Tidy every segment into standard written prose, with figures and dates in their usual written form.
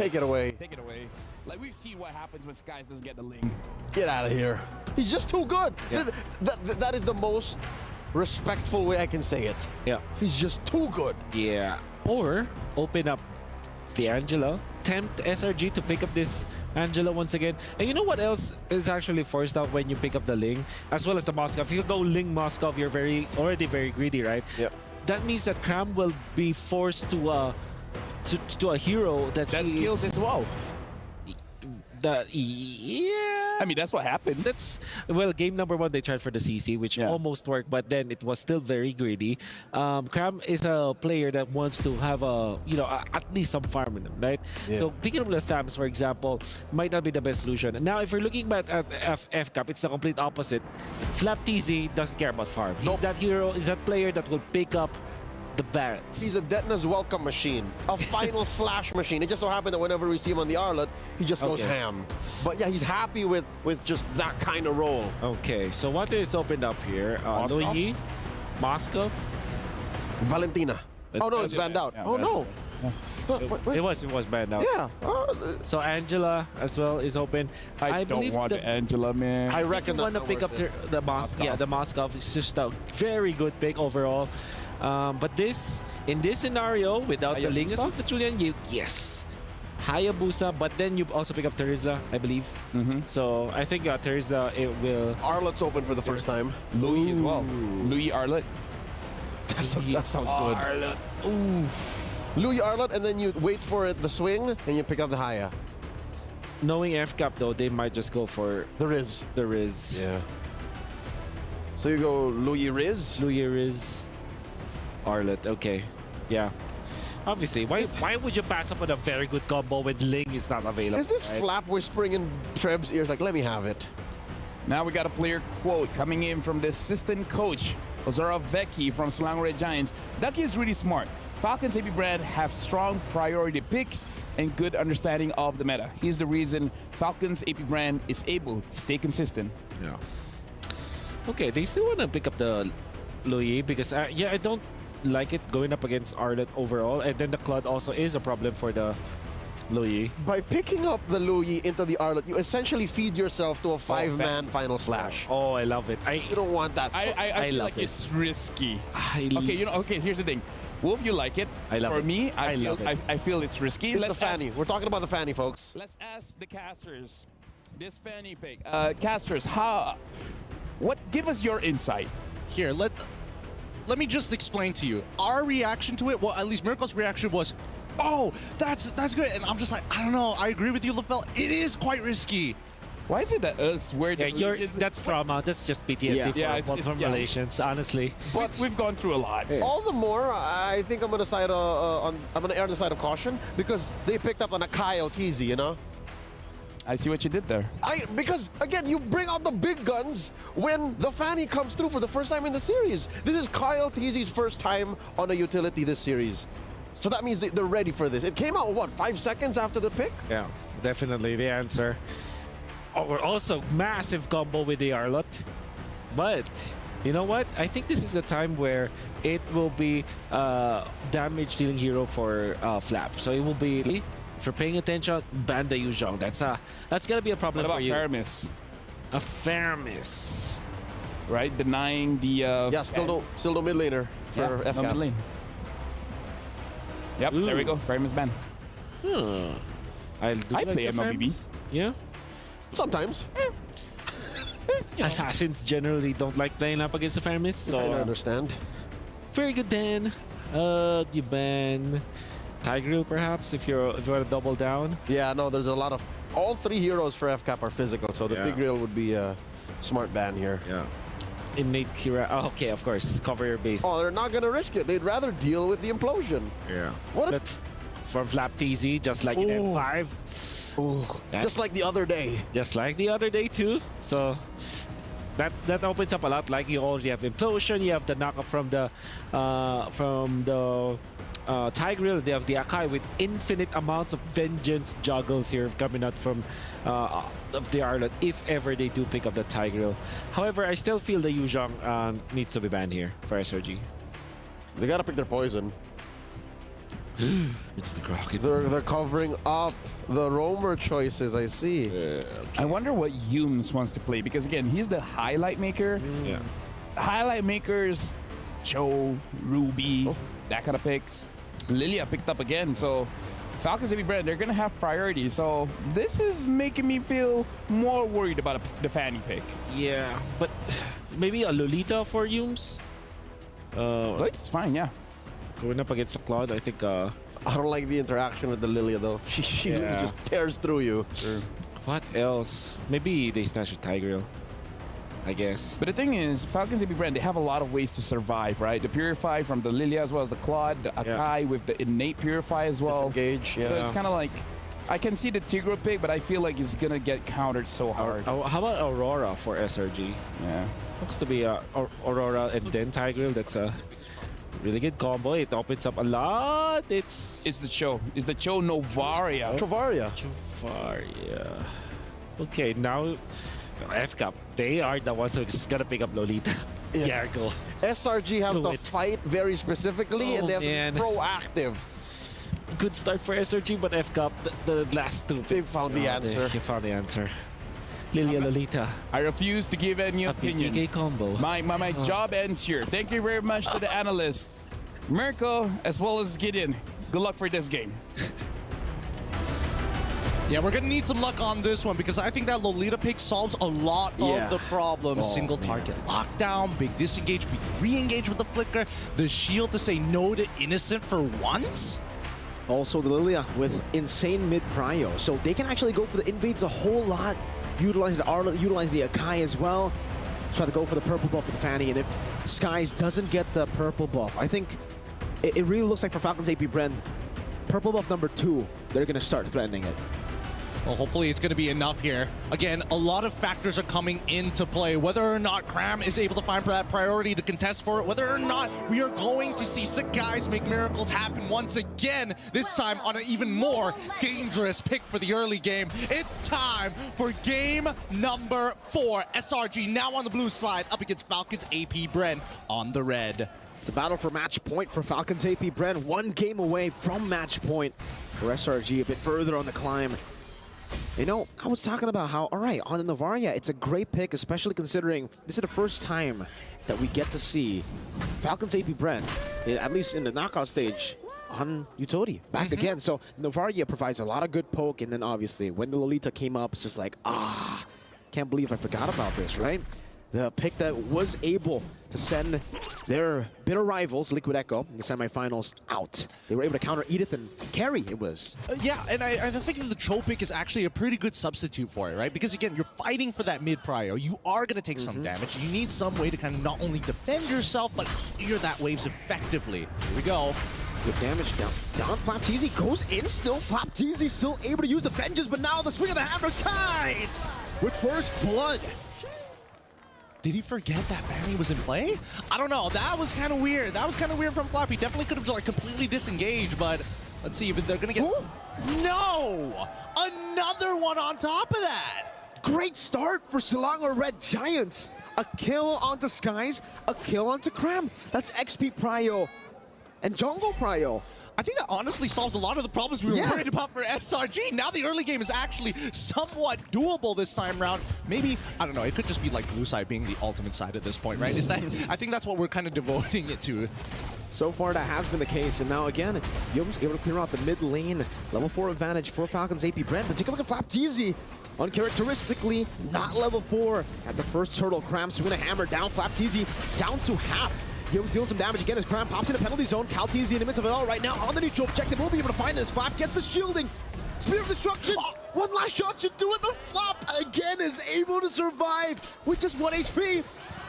Take it away. Take it away. Like, we've seen what happens when Skies doesn't get the Ling. Get out of here. He's just too good. Yeah. That is the most respectful way I can say it. Yeah. He's just too good. Yeah. Or open up the Angela, tempt SRG to pick up this Angela once again. And you know what else is actually forced out when you pick up the Ling, as well as the Moskov? If you go Ling Moskov, you're already very greedy, right? Yep. That means that Cram will be forced to a hero that skills as well. Yeah. I mean, that's what happened. That's, well, game number 1 they tried for the CC, which almost worked, but then it was still very greedy. Cram is a player that wants to have at least some farm in him, right? Yeah. So picking up the Thams, for example, might not be the best solution. Now, if we're looking back at FCAP, it's the complete opposite. Flap TZ doesn't care about farm. He's that hero, is that player that will pick up the Barretts. He's a Detna's welcome machine, a final slash machine. It just so happened that whenever we see him on the Arlet, he just goes ham. But yeah, he's happy with just that kind of role. Okay, so what is opened up here? Loyi, Moskov. Valentina. Oh no, it's banned out. Yeah, oh no. It was banned out. Yeah. So Angela as well is open. I don't believe want the Angela, man. I reckon want that's to pick up the Moskov. Yeah, the Moskov is just a very good pick overall. But in this scenario, without the Lingus of the Julian, yes, Hayabusa. But then you also pick up Terizla, I believe. So I think Terizla, it will. Arlet's open for the first time. Louis as well. Louis Arlet. That sounds good. Arlet. Ooh. Louis Arlet, and then you wait for the swing, and you pick up the Haya. Knowing FCAP though, they might just go for The Riz. the Riz. Yeah. So you go Louis Riz. Louis Riz. Arlet, okay. Yeah. Obviously, why would you pass up on a very good combo when Ling is not available? Is this Flap whispering in Treb's ears like, let me have it? Now we got a player quote coming in from the assistant coach, Ozora Vecchi from SELANGOR Giants. Ducky is really smart. Falcons APBREN have strong priority picks and good understanding of the meta. He's the reason Falcons APBREN is able to stay consistent. Yeah. Okay, they still want to pick up the Loyi because, I don't like it going up against Arlet overall. And then the Claude also is a problem for the Loyi. By picking up the Louis into the Arlet, you essentially feed yourself to a 5-man final slash. Oh, I love it. You don't want that. I feel love like it. it's risky. Okay, Here's the thing. Wolf, you like it. I love For it. me, I I feel it's risky. It's the Fanny. We're talking about the Fanny, folks. Let's ask the casters. This Fanny pick. Casters, give us your insight. Here, let me just explain to you. Our reaction to it, well, at least Miracle's reaction was, oh, that's good. And I'm just like, I don't know. I agree with you, LaFell. It is quite risky. Why is it that us where That's trauma. That's just PTSD from relations, honestly. But we've gone through a lot. All the more, I think I'm gonna side I'm gonna err on the side of caution because they picked up on a Kyle TZ, you know. I see what you did there. Because again, you bring out the big guns when the Fanny comes through for the first time in the series. This is Kyle TZ's first time on a utility this series, so that means they're ready for this. It came out what, 5 seconds after the pick? Yeah, definitely the answer. Or also massive combo with the Arlot. But you know what? I think this is the time where it will be damage dealing hero for Flap. So it will be, if you're paying attention, ban the Yuzhong. That's gonna be a problem What for about you. Faramis? A Faramis. Right? Denying the Yeah, still no mid laner for FCAP. no mid lane. Yep, there we go. Faramis ban. I play MLBB. Yeah. Sometimes. Assassins generally don't like playing up against the Faramis, so I understand. very good ban. You ban Tigreal perhaps if you want to double down. Yeah, no, there's a lot of... All 3 heroes for FCAP are physical, so the Tigreal would be a smart ban here. Yeah. Innate Kira. Oh, okay, of course. Cover your base. Oh, they're not going to risk it. They'd rather deal with the implosion. Yeah. What? But from Flap TZ, just like in M5. Ooh, just like the other day. Just like the other day too. So that opens up a lot. Like you already have Implosion, you have the knockup from the Tigreal, they have the Akai with infinite amounts of vengeance juggles here coming out from of the Arlet if ever they do pick up the Tigreal. However, I still feel the Yuzhong needs to be banned here for SRG. They gotta pick their poison. It's the Crockett. They're covering up the roamer choices, I see. I wonder what Humes wants to play because again, he's the highlight maker. Yeah. Highlight makers, Cho, Ruby, that kind of picks. Lilia picked up again, so Falcons APBREN, they're gonna have priority. So this is making me feel more worried about the Fanny pick. Yeah, but maybe a Lolita for Humes. It's fine, yeah. Going up against a Claude, I think. I don't like the interaction with the Lilia though. She Yeah. just tears through you. What else? Maybe they snatch a Tigreal, I guess. But the thing is, Falcons APBREN, they have a lot of ways to survive, right? The Purify from the Lilia as well as the Claude, the Akai with the innate Purify as well. Disengage, yeah. So it's kind of like, I can see the Tigreal pick, but I feel like it's gonna get countered so hard. How about Aurora for SRG? Yeah. Looks to be Aurora and then Tigreal. That's a really good combo. It opens up a lot. It's the Cho Novaria. Chovaria. Varia. Okay, now FCAP. They are the ones who's gonna pick up Lolita. Yeah. Yargle. SRG have Do to it. fight very specifically, and they have man. to be proactive. Good start for SRG, but FCAP, the last two. They found the answer. They found the answer. Lilia Lolita. I refuse to give any A opinions. PTK combo. My job ends here. Thank you very much to the analysts, Mirko as well as Gideon. Good luck for this game. Yeah, we're gonna need some luck on this one because I think that Lolita pick solves a lot of the problems. Single target lockdown, big disengage, big re-engage with the flicker, the shield to say no to Innocent for once. Also the Lilia with insane mid-prio, so they can actually go for the invades a whole lot, utilize the Arlet, utilize the Akai as well, try to go for the purple buff with the Fanny, and if Skies doesn't get the purple buff, I think it really looks like for Falcons APBREN, purple buff number 2, they're gonna start threatening it. Well, hopefully it's going to be enough here. Again, a lot of factors are coming into play. Whether or not Cram is able to find that priority to contest for it, whether or not we are going to see sick guys make miracles happen once again, this time on an even more dangerous pick for the early game. It's time for game number 4. SRG now on the blue side up against Falcons APBREN on the red. It's the battle for match point for Falcons APBREN, 1 game away from match point for SRG, a bit further on the climb. You know, I was talking about how, all right, on the Novaria, it's a great pick, especially considering this is the first time that we get to see Falcons APBREN, at least in the knockout stage, on utility, back again. So Novaria provides a lot of good poke, and then obviously when the Lolita came up, it's just like, can't believe I forgot about this, right? The pick that was able to send their bitter rivals, Liquid Echo, in the semifinals out. They were able to counter Edith and carry, it was. Yeah, and I think that the Cho pick is actually a pretty good substitute for it, right? Because again, you're fighting for that mid-prio. You are going to take some damage. You need some way to kind of not only defend yourself, but clear that waves effectively. Here we go. Good damage down. Down, Flapteezy goes in still. Flapteezy still able to use the vengeance, but now the swing of the hammer Skies with first blood. Did he forget that Fanny was in play? I don't know. That was kind of weird. That was kind of weird from Flap. He definitely could have like completely disengaged, but let's see if they're going to get... Ooh. No! Another one on top of that! Great start for Selangor Red Giants. A kill onto Skies, a kill onto Cram. That's XP Prio and Jungle Prio. I think that honestly solves a lot of the problems we were worried about for SRG. Now the early game is actually somewhat doable this time around. Maybe, I don't know, it could just be like blue side being the ultimate side at this point, right? Is that? I think that's what we're kind of devoting it to. So far that has been the case, and now again, Yum's able to clear out the mid lane. Level 4 advantage for Falcons APBREN. But take a look at Flapteezy. Uncharacteristically, not level 4 at the first turtle. Cram swinging a hammer down. Flapteezy down to half. Yum's dealing some damage again as Cram pops in a penalty zone. Calteezy in the midst of it all right now on the neutral objective. Will be able to find this. Flap gets the shielding. Spear of Destruction. One last shot should do it, but Flap again is able to survive with just 1 HP.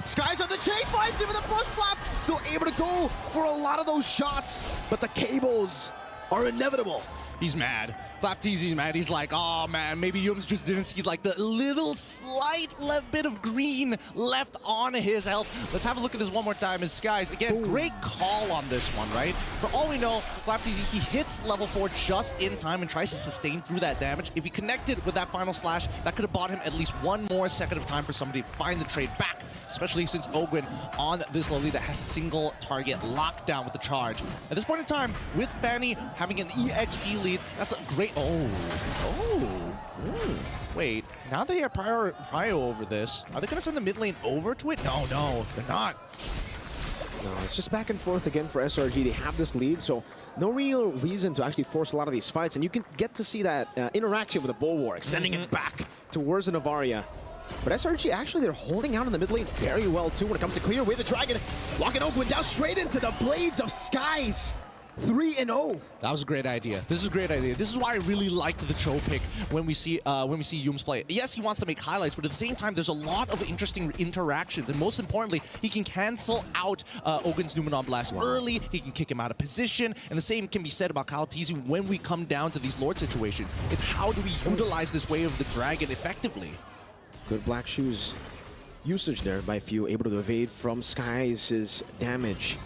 Skies on the chain, finds him with the first Flap. Still able to go for a lot of those shots, but the cables are inevitable. He's mad. Flapteezy's mad. He's like, oh man, maybe Yums just didn't see like the little slight bit of green left on his health. Let's have a look at this one more time as Skies. Again, great call on this one, right? For all we know, Flapteezy, he hits level 4 just in time and tries to sustain through that damage. If he connected with that final slash, that could have bought him at least one more second of time for somebody to find the trade back especially since Ogwen on this Lolita has single target lockdown with the charge. At this point in time, with Fanny having an EXP lead, that's a great... Wait, now they have prio over this. Are they going to send the mid lane over to it? No, they're not. No, it's just back and forth again for SRG. They have this lead, so no real reason to actually force a lot of these fights. And you can get to see that interaction with the Bulwark, sending it back towards the Navaria. But SRG, actually, they're holding out in the mid lane very well, too, when it comes to clear away the Dragon. Locking Oakwood down straight into the Blades of Skies. 3-0. That was a great idea. This is a great idea. This is why I really liked the Cho pick when we see Yums play. Yes, he wants to make highlights, but at the same time, there's a lot of interesting interactions, and most importantly, he can cancel out Ogun's Numenon Blast early. He can kick him out of position, and the same can be said about Kyle Teasy when we come down to these Lord situations. It's how do we utilize this way of the Dragon effectively? Good Black Shoes usage there by Few, able to evade from Skies' damage.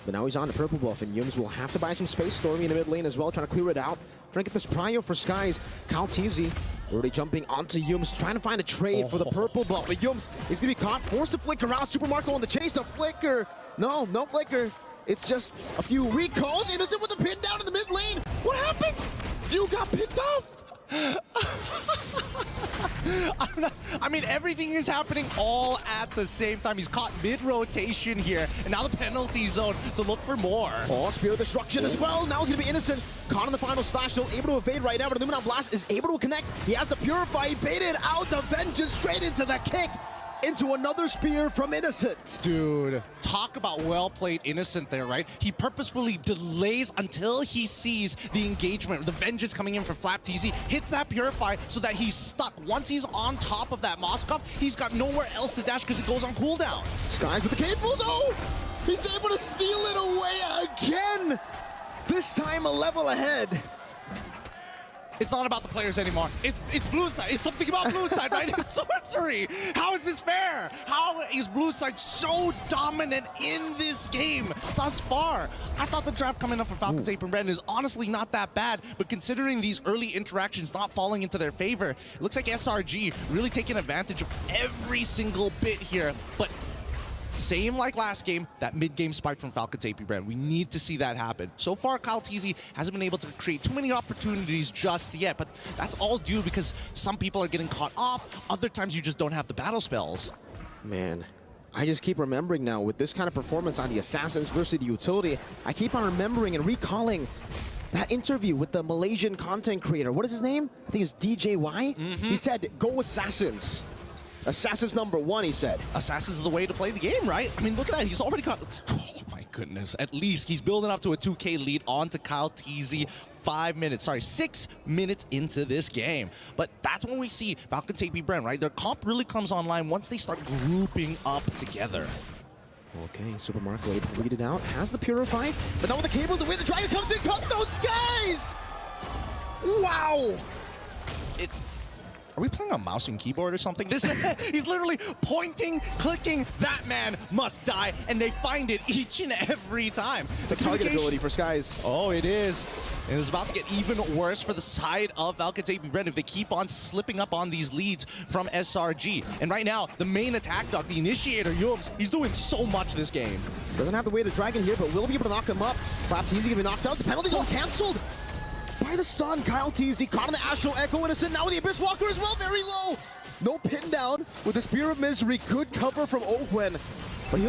But now he's on the purple buff, and Yums will have to buy some space. Stormy in the mid lane as well, trying to clear it out. Trying to get this prio for Skies. Kyle Teasy already jumping onto Yums, trying to find a trade for the purple buff. But Yums is going to be caught, forced to flicker out. Super Marco on the chase, the flicker. No flicker. It's just a few recalls. Innocent with a pin down in the mid lane. What happened? Few got picked off. I mean, everything is happening all at the same time. He's caught mid-rotation here, and now the penalty zone to look for more. Oh, Spear of Destruction as well. Now he's going to be Innocent. Caught in the final slash, still able to evade right now, but the Numenon Blast is able to connect. He has the Purify. He baited out the Vengeance straight into the kick. Into another spear from Innocent. Dude, talk about well-played Innocent there, right? He purposefully delays until he sees the engagement, the vengeance coming in from Flap TZ, hits that Purify so that he's stuck. Once he's on top of that Moskov, he's got nowhere else to dash because it goes on cooldown. Skies with the cables. Oh! He's able to steal it away again! This time a level ahead. It's not about the players anymore. It's blue side. It's something about blue side, right? It's sorcery. How is this fair? How is blue side so dominant in this game thus far? I thought the draft coming up for Falcons APBREN is honestly not that bad, but considering these early interactions not falling into their favor, it looks like SRG really taking advantage of every single bit here. But same like last game, that mid-game spike from Falcons APBREN. We need to see that happen. So far, Kyle Teasy hasn't been able to create too many opportunities just yet, but that's all due because some people are getting caught off. Other times, you just don't have the battle spells. Man, I just keep remembering now with this kind of performance on the Assassins versus the Utility, I keep on remembering and recalling that interview with the Malaysian content creator. What is his name? I think it's DJY. He said, go Assassins. Assassins #1, he said. Assassins is the way to play the game, right? I mean, look at that. He's already got... Oh, my goodness. At least he's building up to a 2K lead onto Kyle Teasy 6 minutes into this game. But that's when we see Falcons APBREN, right? Their comp really comes online once they start grouping up together. Okay, Super Marco able to read it out. Has the Purify, but now with the cable, the way the Dragon comes in, cut those Skies! Wow! Are we playing on mouse and keyboard or something? He's literally pointing, clicking, that man must die, and they find it each and every time. It's a target ability for Skies. Oh, it is. And it's about to get even worse for the side of Falcons APBREN if they keep on slipping up on these leads from SRG. And right now, the main attack dog, the initiator, Yums, he's doing so much this game. Doesn't have to wait a Dragon here, but will be able to knock him up. Flap TZ gonna be knocked out. The penalty's all canceled by the stun. Kyle Teasy caught on the Astral Echo Innocent. Now with the Abyss Walker as well, very low. No pin down with the Spear of Misery. Good cover from Ogwen. But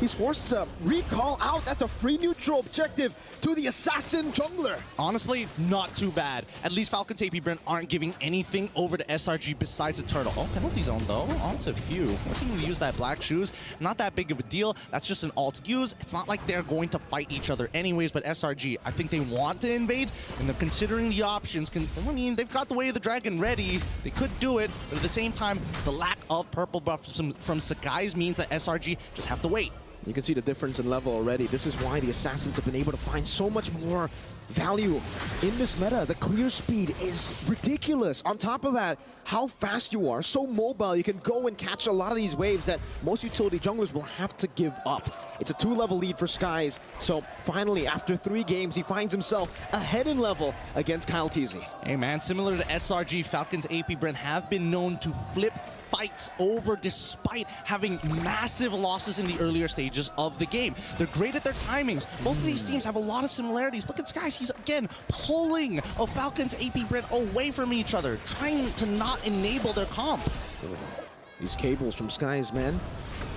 he's forced to recall out. That's a free neutral objective to the Assassin Jungler. Honestly, not too bad. At least Falcons APBREN aren't giving anything over to SRG besides the turtle. Oh, penalty zone though. Onto Few. Forcing him to use that Black Shoes. Not that big of a deal. That's just an alt use. It's not like they're going to fight each other anyways, but SRG, I think they want to invade, and they're considering the options. I mean, they've got the Way of the Dragon ready. They could do it, but at the same time, the lack of purple buff from Sakai's means that SRG just have to wait. You can see the difference in level already. This is why the Assassins have been able to find so much more value in this meta. The clear speed is ridiculous. On top of that, how fast you are, so mobile, you can go and catch a lot of these waves that most utility junglers will have to give up. It's a 2-level lead for Skies. So finally, after 3 games, he finds himself ahead in level against Kyle Teasy. Hey man, similar to SRG, Falcons APBREN have been known to flip fights over despite having massive losses in the earlier stages of the game. They're great at their timings. Both of these teams have a lot of similarities. Look at Skies. He's, again, pulling a Falcons APBREN away from each other, trying to not enable their comp. These cables from Skies, man.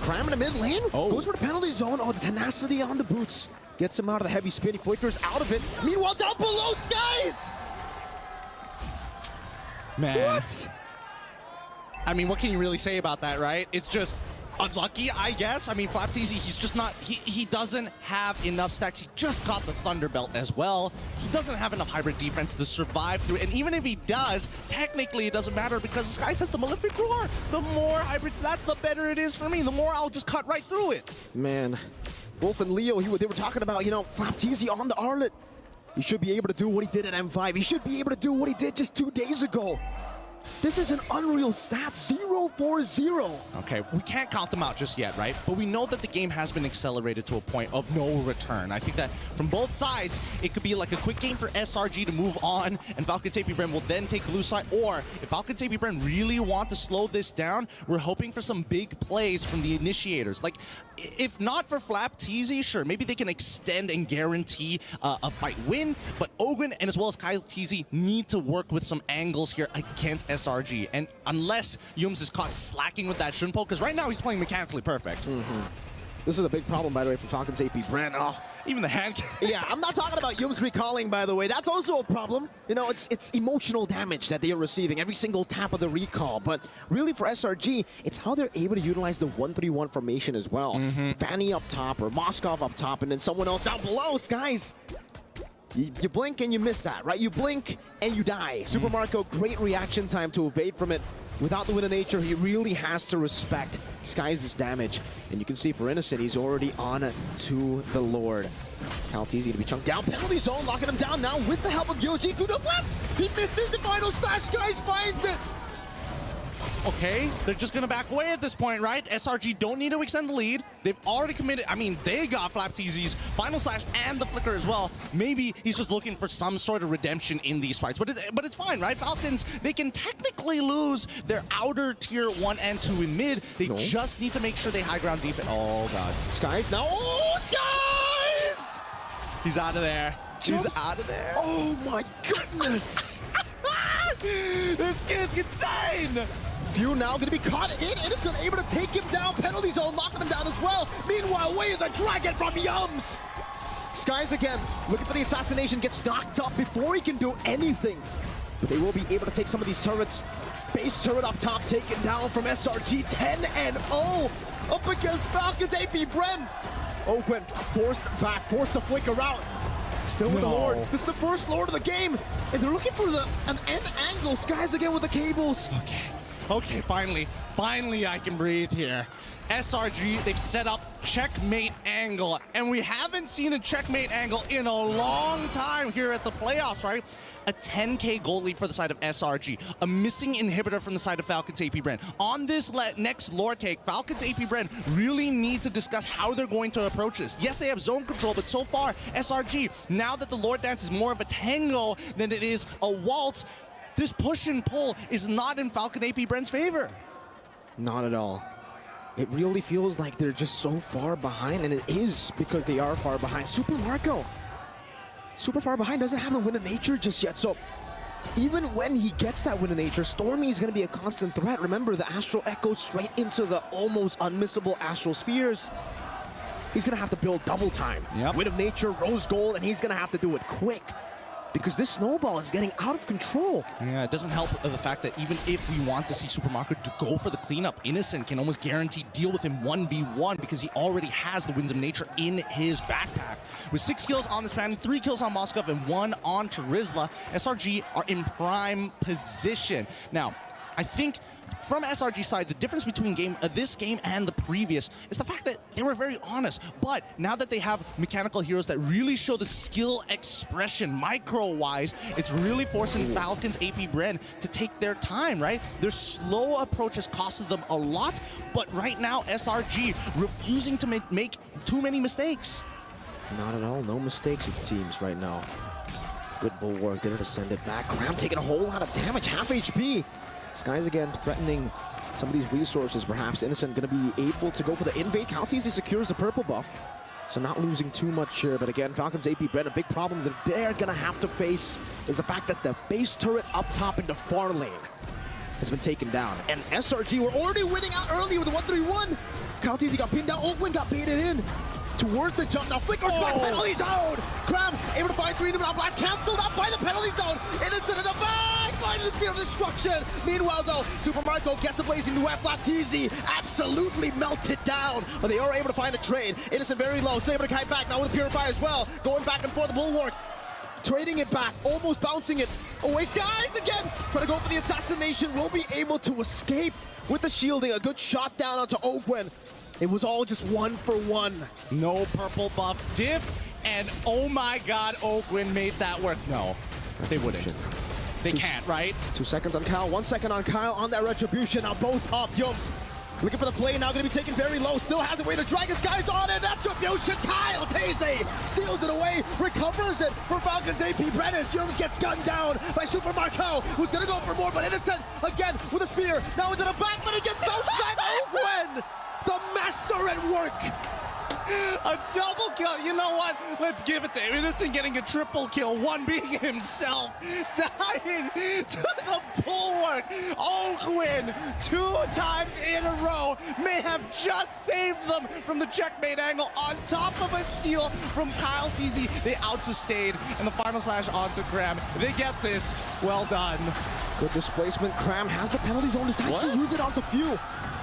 Cram in the mid lane. Goes for the penalty zone. Oh, the tenacity on the boots. Gets him out of the heavy spin. He flickers out of it. Meanwhile, down below, Skies! Man. What? I mean, what can you really say about that, right? It's just unlucky, I guess. I mean, FlapTZ, he's just not, he doesn't have enough stacks. He just got the Thunder Belt as well. He doesn't have enough hybrid defense to survive through it. And even if he does, technically it doesn't matter because Skies has the Malefic Roar. The more hybrid stats, the better it is for me. The more I'll just cut right through it. Man, Wolf and Leo, they were talking about, FlapTZ on the Arlet. He should be able to do what he did at M5. He should be able to do what he did just 2 days ago. This is an unreal stat, 0-4-0. Okay, we can't count them out just yet, right? But we know that the game has been accelerated to a point of no return. I think that from both sides, it could be like a quick game for SRG to move on, and FALCONS APBREN will then take blue side. Or if FALCONS APBREN really want to slow this down, we're hoping for some big plays from the initiators. Like, if not for FlapTZ, sure, maybe they can extend and guarantee a fight win, but Ogren and as well as Kyle TZ need to work with some angles here against SRG. And unless Yums is caught slacking with that Shunpo, because right now he's playing mechanically perfect. This is a big problem, by the way, for FALCONS APBREN. Oh. Even the hand. Yeah, I'm not talking about Yums recalling, by the way. That's also a problem. It's emotional damage that they are receiving every single tap of the recall. But really for SRG, it's how they're able to utilize the 1-3-1 formation as well. Fanny up top or Moskov up top and then someone else down below, Skies. You blink and you miss that, right? You blink and you die. Super Marco, great reaction time to evade from it. Without the Wind of Nature, he really has to respect Skies' damage. And you can see for Innocent, he's already on to the Lord. Kyle TZ to be chunked down. Penalty zone, locking him down now with the help of Yoji. To the left! He misses the final slash. Skies finds it! Okay, they're just gonna back away at this point, right? SRG don't need to extend the lead. They've already committed, I mean, they got FlapTZ's final slash and the flicker as well. Maybe he's just looking for some sort of redemption in these fights, but it's fine, right? Falcons, they can technically lose their outer tier 1 and 2 in mid. They just need to make sure they high ground defense. Oh, God. Skies now. Oh, Skies! He's out of there. He's out of there. Oh, my goodness! This kid's insane! Few now going to be caught in. Innocent able to take him down. Penalty zone locking him down as well. Meanwhile, way the dragon from Yums. Skies again, looking for the assassination, gets knocked up before he can do anything. But they will be able to take some of these turrets. Base turret up top taken down from SRG. 10-0 up against FALCONS APBREN. Ogren forced back, forced to flicker out. Still with the Lord. This is the first Lord of the game. And they're looking for an end angle. Skies again with the cables. Okay, finally I can breathe here. SRG, they've set up checkmate angle, and we haven't seen a checkmate angle in a long time here at the playoffs, right? A 10k gold lead for the side of SRG, a missing inhibitor from the side of FALCONS APBREN. On this next lore take, FALCONS APBREN really need to discuss how they're going to approach this. Yes, they have zone control, but so far, SRG, now that the Lord Dance is more of a tango than it is a waltz, this push and pull is not in FALCONS APBREN's favor. Not at all. It really feels like they're just so far behind, and it is because they are far behind. Super Marco, super far behind, doesn't have the Wind of Nature just yet. So even when he gets that Wind of Nature, Stormy is going to be a constant threat. Remember, the Astral Echo straight into the almost unmissable Astral Spheres. He's going to have to build double time. Wind of Nature, Rose Gold, and he's going to have to do it quick. Because this snowball is getting out of control. Yeah, it doesn't help the fact that even if we want to see Super Marco to go for the cleanup, Innocent can almost guarantee deal with him 1v1 because he already has the Winds of Nature in his backpack. With 6 kills on the span, 3 kills on Moskov, and 1 on Terizla, SRG are in prime position. Now, I think from SRG's side, the difference between this game and the previous is the fact that they were very honest. But now that they have mechanical heroes that really show the skill expression micro-wise, it's really forcing FALCONS APBREN to take their time, right? Their slow approach has costed them a lot, but right now SRG refusing to make too many mistakes. Not at all. No mistakes, it seems, right now. Good bulwark there to send it back. Graham taking a whole lot of damage, half HP. Skies again threatening some of these resources. Perhaps Innocent going to be able to go for the invade. Calteasy secures the purple buff. So not losing too much here, but again, Falcons APBREN, a big problem that they're gonna have to face is the fact that the base turret up top in the far lane has been taken down. And SRG were already winning out early with the 1-3-1. Calteasy got pinned down, Oakwind got baited in. Towards the jump, now Flicker's back, penalty zone! Cram able to find 3 to now blast, cancelled out by the penalty zone! Innocent in the back, finding the spear of destruction! Meanwhile though, Super Marco gets the blazing duet, Flacteasy absolutely melted down! But they are able to find a trade. Innocent very low, still able to kite back, now with Purify as well, going back and forth, the bulwark. Trading it back, almost bouncing it away. Skies again, trying to go for the assassination, will be able to escape with the shielding. A good shot down onto Oakwind. It was all just 1-for-1. No purple buff diff, and oh my god, Oakwind made that work. No, they wouldn't. They can't, right? 2 seconds on Kyle, 1 second on Kyle on that retribution. Now both up, Yums. Looking for the play, now gonna be taken very low. Still has it, way to Dragon Skies on it. That's retribution. Kyle Tazy steals it away, recovers it for Falcons APBREN. Yums gets gunned down by Super Marco, who's gonna go for more, but Innocent again with a spear. Now into the back, but it gets no strike. Oakwind! The master at work! A double kill. You know what? Let's give it to him. Innocent getting a triple kill. One being himself. Dying to the bulwark. Oakwind 2 times in a row may have just saved them from the checkmate angle on top of a steal from Kyle Teasy. They out-sustained, and the final slash onto Graham. They get this. Well done. Good displacement. Cram has the penalty zone, decides to use it onto Few.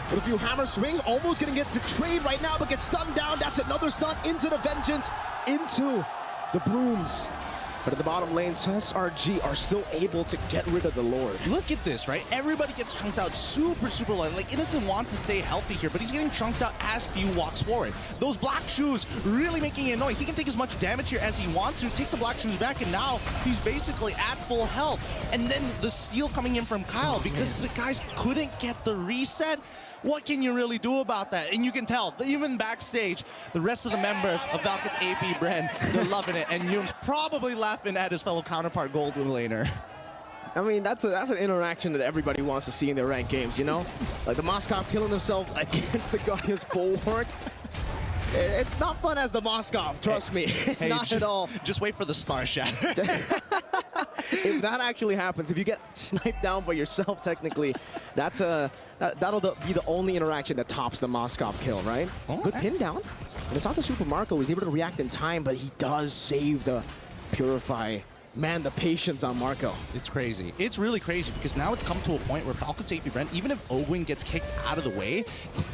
With a few hammer swings, almost gonna get the trade right now, but gets stunned down. That's another stun into the Vengeance, into the Brooms. But at the bottom lane, SRG are still able to get rid of the Lord. Look at this, right? Everybody gets chunked out super, super light. Like, Innocent wants to stay healthy here, but he's getting chunked out as Few walks forward. Those black shoes really making it annoying. He can take as much damage here as he wants to, take the black shoes back, and now he's basically at full health. And then the steal coming in from Kyle, because the guys couldn't get the reset. What can you really do about that? And you can tell, even backstage, the rest of the members of Falcons APBREN, they're loving it. And Yum's probably laughing at his fellow counterpart Golden Laner. I mean, that's an interaction that everybody wants to see in their ranked games, you know? Like the Moskov killing himself against the Guardian's bulwark. It's not fun as the Moskov, trust me. It's not at all. Just wait for the Star Shatter. If that actually happens, if you get sniped down by yourself, technically, that'll be the only interaction that tops the Moskov kill, right? Good pin down. And it's not the Super Marco. He's able to react in time, but he does save the Purify. Man, the patience on Marco. It's crazy. It's really crazy because now it's come to a point where Falcons APBREN, even if Oakwind gets kicked out of the way,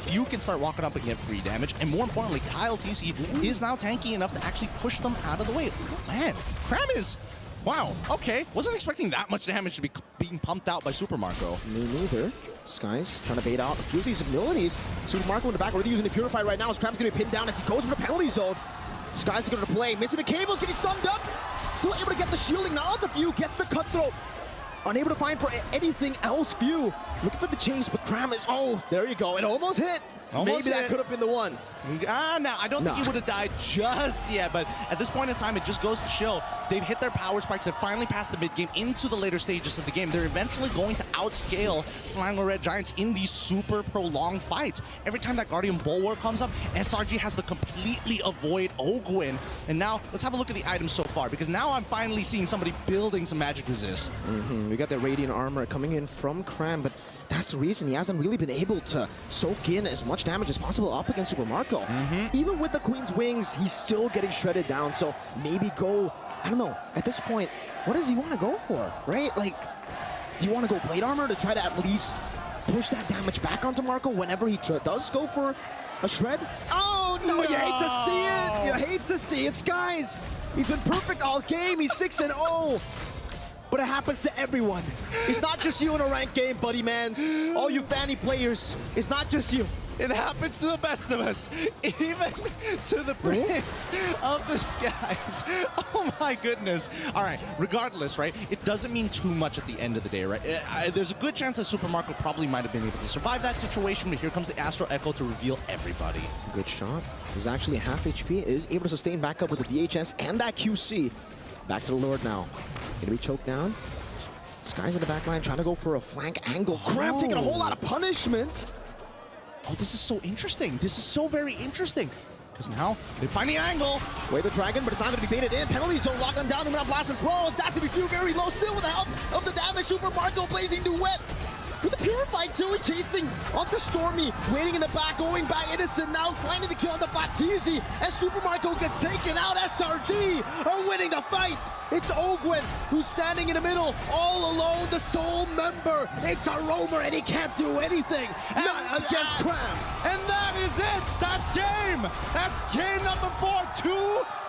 Few can start walking up and get free damage. And more importantly, Kyle TC is now tanky enough to actually push them out of the way. Man, Cram is... Wow, okay. Wasn't expecting that much damage to be being pumped out by Super Marco. Me neither. Skies trying to bait out a few of these abilities. Super Marco in the back, already using the Purify right now as Cram's going to be pinned down as he goes for the penalty zone. Skies are going to play, missing the cables, getting stunned up. Still able to get the shielding, now onto Few, gets the cutthroat. Unable to find for anything else, Few. Looking for the chase, but Cram is, oh, there you go, it almost hit. Maybe that could have been the one. No, I don't think he would have died just yet, but at this point in time, it just goes to show they've hit their power spikes. They've finally passed the mid-game into the later stages of the game. They're eventually going to outscale Selangor Red Giants in these super prolonged fights. Every time that Guardian Bulwark comes up, SRG has to completely avoid Oakwind. And now, let's have a look at the items so far, because now I'm finally seeing somebody building some magic resist. We got the Radiant Armor coming in from Cram, but that's the reason he hasn't really been able to soak in as much damage as possible up against Super Marco. Even with the Queen's Wings, he's still getting shredded down. So maybe go, I don't know, at this point, what does he want to go for, right? Like, do you want to go Blade Armor to try to at least push that damage back onto Marco whenever he does go for a shred? Oh, no, you hate to see it. You hate to see it, guys. He's been perfect all game. He's 6-0. But it happens to everyone. It's not just you in a ranked game, buddy mans. All you Fanny players, it's not just you. It happens to the best of us, even to the Prince of the Skies. Oh my goodness. All right, regardless, right, it doesn't mean too much at the end of the day, right? There's a good chance that Super Marco probably might have been able to survive that situation, but here comes the Astro Echo to reveal everybody. Good shot. He's actually half HP, is able to sustain back up with the DHS and that QC. Back to the Lord now. Gonna be choked down. Sky's in the back line trying to go for a flank angle. Cram taking a whole lot of punishment. Oh, this is so interesting. This is so very interesting. Because now they find the angle. Way the dragon, but it's not going to be baited in. Penalty zone locked them down. They're going to blast as well. As that to be few very low still with the help of the damage. Super Marco blazing duet. With the Purified too, chasing onto Stormy, waiting in the back, going back innocent now, finding the kill on the Baptiste. As Super Marco gets taken out, SRG are winning the fight. It's Ogwen who's standing in the middle, all alone, the sole member. It's a roamer and he can't do anything. Not against Cram. And that is it. That's game. That's game number 4.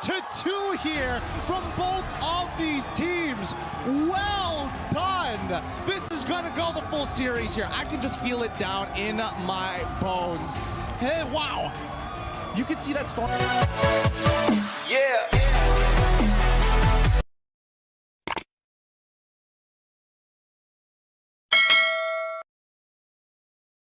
2-2 here from both of these teams. Well done. This is gonna go the full series here. I can just feel it down in my bones. Hey, wow. You can see that storm.